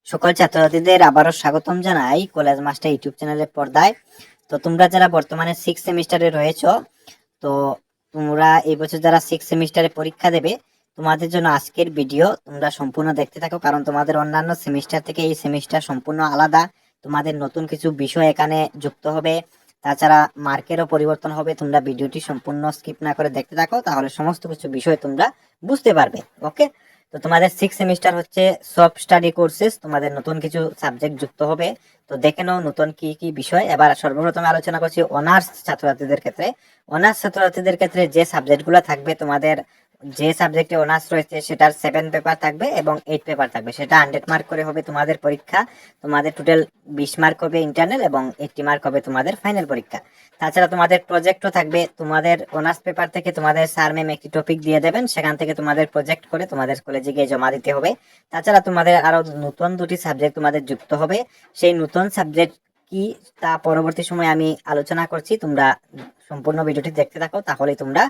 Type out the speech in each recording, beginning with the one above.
সকল ছাত্রছাত্রীদের আবারও স্বাগতম জানাই কলেজ মাস্টার ইউটিউব চ্যানেলের পর্দায়। তো তোমরা যারা বর্তমানে 6 সেমিস্টারে রয়েছো, তো তোমরা এই বছর যারা 6 সেমিস্টারে পরীক্ষা দেবে, তোমাদের জন্য আজকের ভিডিও তোমরা সম্পূর্ণ দেখতে থাকো, কারণ তোমাদের অন্যান্য সেমিস্টার থেকে এই সেমিস্টার সম্পূর্ণ আলাদা। তোমাদের নতুন কিছু বিষয় এখানে যুক্ত হবে, তাছাড়া মার্কেরও পরিবর্তন হবে। তোমরা ভিডিওটি সম্পূর্ণ স্কিপ না করে দেখতে থাকো, তাহলে সমস্ত কিছু বিষয় তোমরা বুঝতে পারবে। ওকে, তো তোমাদের 6 সেমিস্টার হচ্ছে সব স্টাডি কোর্সেস, তোমাদের নতুন কিছু সাবজেক্ট যুক্ত হবে। তো দেখে নাও নতুন কি কি বিষয়। এবার সর্বপ্রথম আলোচনা করছি অনার্স ছাত্রছাত্রীদের ক্ষেত্রে। অনার্স ছাত্রছাত্রীদের ক্ষেত্রে যে সাবজেক্টগুলো থাকবে, তোমাদের যে সাবজেক্টে অনার্স রয়েছে সেটার 7 পেপার থাকবে এবং 8 পেপার থাকবে। সেটা 100 মার্ক করে হবে তোমাদের পরীক্ষা। তোমাদের টোটাল 20 মার্ক হবে ইন্টারনাল এবং 80 মার্ক হবে তোমাদের ফাইনাল পরীক্ষা। তাছাড়া তোমাদের প্রজেক্টও থাকবে। তোমাদের অনার্স পেপার থেকে তোমাদের স্যার ম্যাম একটি টপিক দিয়ে দেবেন, সেখান থেকে তোমাদের প্রজেক্ট করে তোমাদের কলেজে গিয়ে জমা দিতে হবে। তাছাড়া তোমাদের আরো নতুন 2টি সাবজেক্ট তোমাদের যুক্ত হবে। সেই নতুন সাবজেক্ট কি তা পরবর্তী সময় আমি আলোচনা করছি। তোমরা সম্পূর্ণ ভিডিওটি দেখতে থাকো, তাহলে তোমরা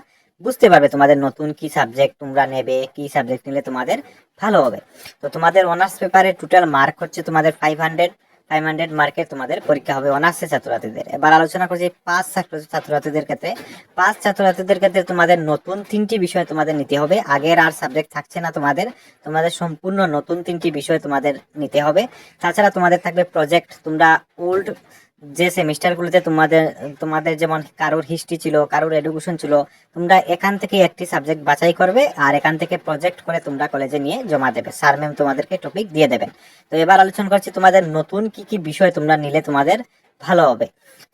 বুঝতে পারবে তোমাদের নতুন কি সাবজেক্ট তোমরা নেবে, কি সাবজেক্ট নিলে তোমাদের ভালো হবে। তো তোমাদের অনার্স পেপারে টোটাল মার্ক হচ্ছে তোমাদের 500 মার্কের তোমাদের পরীক্ষা হবে অনার্সের ছাত্রছাত্রীদের। এবার আলোচনা করছি পাস ছাত্রছাত্রীদের ক্ষেত্রে। পাস ছাত্রছাত্রীদের ক্ষেত্রে তোমাদের নতুন 3টি বিষয় তোমাদের নিতে হবে। আগের আর সাবজেক্ট থাকছে না তোমাদের, তোমাদের সম্পূর্ণ নতুন 3টি বিষয় তোমাদের নিতে হবে। তাছাড়া তোমাদের থাকবে প্রজেক্ট। তোমরা ওল্ড যে সেমিস্টারগুলোতে তোমাদের তোমাদের যেমন কারোর হিস্ট্রি ছিল, কারোর এডুকেশন ছিল, তোমরা এখান থেকে একটি সাবজেক্ট বাছাই করবে আর এখান থেকে প্রজেক্ট করে তোমরা কলেজে নিয়ে জমা দেবে। স্যার ম্যাম তোমাদেরকে টপিক দিয়ে দেবেন। তো এবার আলোচনা করছি তোমাদের নতুন কি কি বিষয় তোমরা নিলে তোমাদের ভালো হবে।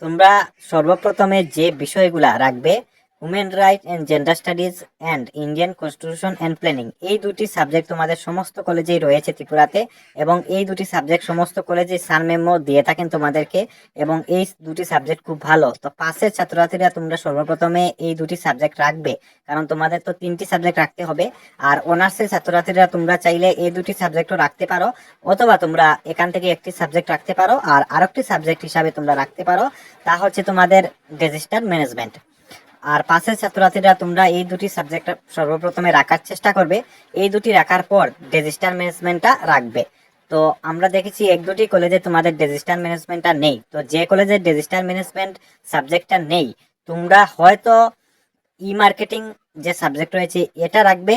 তোমরা সর্বপ্রথমে যে বিষয়গুলা রাখবে, women right and gender studies and Indian constitution and planning. এই 2টি সাবজেক্ট তোমাদের সমস্ত কলেজেই রয়েছে ত্রিপুরাতে, এবং এই 2টি সাবজেক্ট সমস্ত কলেজে স্যার ম্যামও দিয়ে থাকেন তোমাদেরকে, এবং এই 2টি সাবজেক্ট খুব ভালো। তো পাসের ছাত্রছাত্রীরা তোমরা সর্বপ্রথমে এই 2টি সাবজেক্ট রাখবে, কারণ তোমাদের তো 3টি সাবজেক্ট রাখতে হবে। আর অনার্সের ছাত্রছাত্রীরা তোমরা চাইলে এই 2টি সাবজেক্টও রাখতে পারো, অথবা তোমরা এখান থেকে একটি সাবজেক্ট রাখতে পারো আর আরেকটি সাবজেক্ট হিসাবে তোমরা রাখতে পারো, তা হচ্ছে তোমাদের রেজিস্টার ম্যানেজমেন্ট। আর পাসের ছাত্রছাত্রীরা তোমরা এই 2টি সাবজেক্ট সর্বপ্রথমে রাখার চেষ্টা করবে। এই 2টি রাখার পর রেজিস্টার ম্যানেজমেন্টটা রাখবে। তো আমরা দেখেছি 1-2টি কলেজে তোমাদের রেজিস্টার ম্যানেজমেন্টটা নেই। তো যে কলেজে রেজিস্টার ম্যানেজমেন্ট সাবজেক্টটা নেই, তোমরা হয়তো ই মার্কেটিং যে সাবজেক্ট রয়েছে এটা রাখবে,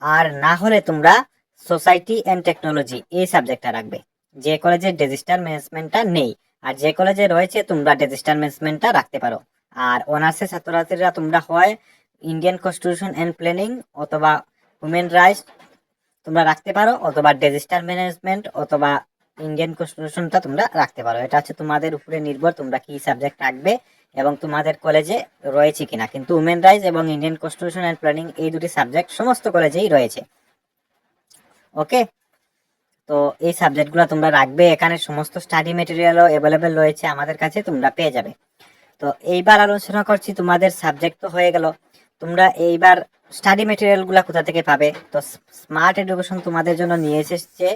আর না হলে তোমরা সোসাইটি অ্যান্ড টেকনোলজি এই সাবজেক্টটা রাখবে, যে কলেজে রেজিস্টার ম্যানেজমেন্টটা নেই। আর যে কলেজে রয়েছে তোমরা রেজিস্টার ম্যানেজমেন্টটা রাখতে পারো। আর অনার্সের ছাত্রছাত্রীরা তোমরা হয় ইন্ডিয়ান কনস্টিটিউশন অ্যান্ড প্ল্যানিং অথবা হিউম্যান রাইটস তোমরা রাখতে পারো, অথবা রেজিস্টার ম্যানেজমেন্ট অথবা ইন্ডিয়ান কনস্টিটিউশনটা তোমরা রাখতে পারো। এটা হচ্ছে তোমাদের উপরে নির্ভর তোমরা কি সাবজেক্ট রাখবে এবং তোমাদের কলেজে রয়েছে কিনা। কিন্তু উমেন রাইটস এবং ইন্ডিয়ান কনস্টিটিউশন অ্যান্ড প্ল্যানিং এই 2টি সাবজেক্ট সমস্ত কলেজেই রয়েছে। ওকে, তো এই সাবজেক্টগুলো তোমরা রাখবে। এখানে সমস্ত স্টাডি মেটেরিয়ালও অ্যাভেলেবেল রয়েছে আমাদের কাছে, তোমরা পেয়ে যাবে। তো এইবার আলোচনা করছি তোমাদের সাবজেক্ট তো হয়ে গেল, তোমরা এইবার স্টাডি মেটেরিয়ালগুলো কোথা থেকে পাবে। তো স্মার্ট এডুকেশন তোমাদের জন্য নিয়ে এসেছে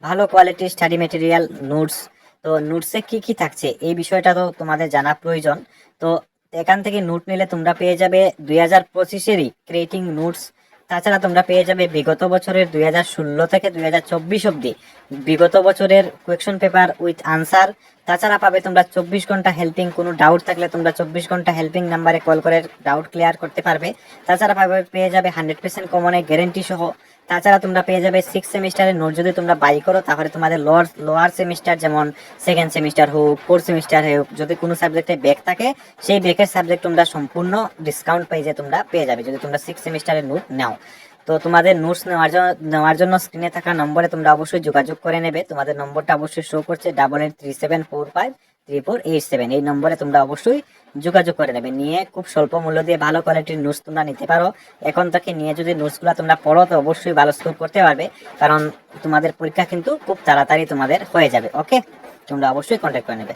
ভালো কোয়ালিটির স্টাডি মেটেরিয়াল, নোটস। তো নোটসে কি কি থাকছে এই বিষয়টা তো তোমাদের জানা প্রয়োজন। তো এখান থেকে নোট নিলে তোমরা পেয়ে যাবে 2025-এরই ক্রিয়েটিং নোটস। তাছাড়া তোমরা পেয়ে যাবে বিগত বছরের 2016 থেকে 2024 অব্দি বিগত বছরের কোয়েকশন পেপার উইথ আনসার। তাছাড়া পাবে তোমরা 24 ঘন্টা হেল্পিং। কোনো ডাউট থাকলে তোমরা 24 ঘন্টা হেল্পিং নাম্বারে কল করে ডাউট ক্লিয়ার করতে পারবে। তাছাড়া পেয়ে যাবে 100% কমনের গ্যারেন্টি সহ। তাছাড়া তোমরা পেয়ে যাবে 6 সেমিস্টারের নোট। যদি তোমরা বাই করো তাহলে তোমাদের লোয়ার সেমিস্টার যেমন 2nd সেমিস্টার হোক, 4th সেমিস্টার হোক, যদি কোনো সাবজেক্টে ব্যাক থাকে সেই ব্যাকের সাবজেক্ট তোমরা সম্পূর্ণ ডিসকাউন্ট পেয়ে তোমরা পেয়ে যাবে যদি তোমরা 6 সেমিস্টারের নোট নাও। তো তোমাদের নোটস নেওয়ার জন্য স্ক্রিনে থাকা নম্বরে তোমরা অবশ্যই যোগাযোগ করে নেবে। তোমাদের নম্বরটা অবশ্যই শো করছে 8837453487। এই নম্বরে তোমরা অবশ্যই যোগাযোগ করে নেবে, নিয়ে খুব স্বল্প মূল্য দিয়ে ভালো কোয়ালিটির নোটস তোমরা নিতে পারো। এখন থেকে নিয়ে যদি নোটসগুলো তোমরা পড়ো তো অবশ্যই ভালো স্কোর করতে পারবে, কারণ তোমাদের পরীক্ষা কিন্তু খুব তাড়াতাড়ি তোমাদের হয়ে যাবে। ওকে, তোমরা অবশ্যই কন্ট্যাক্ট করে নেবে।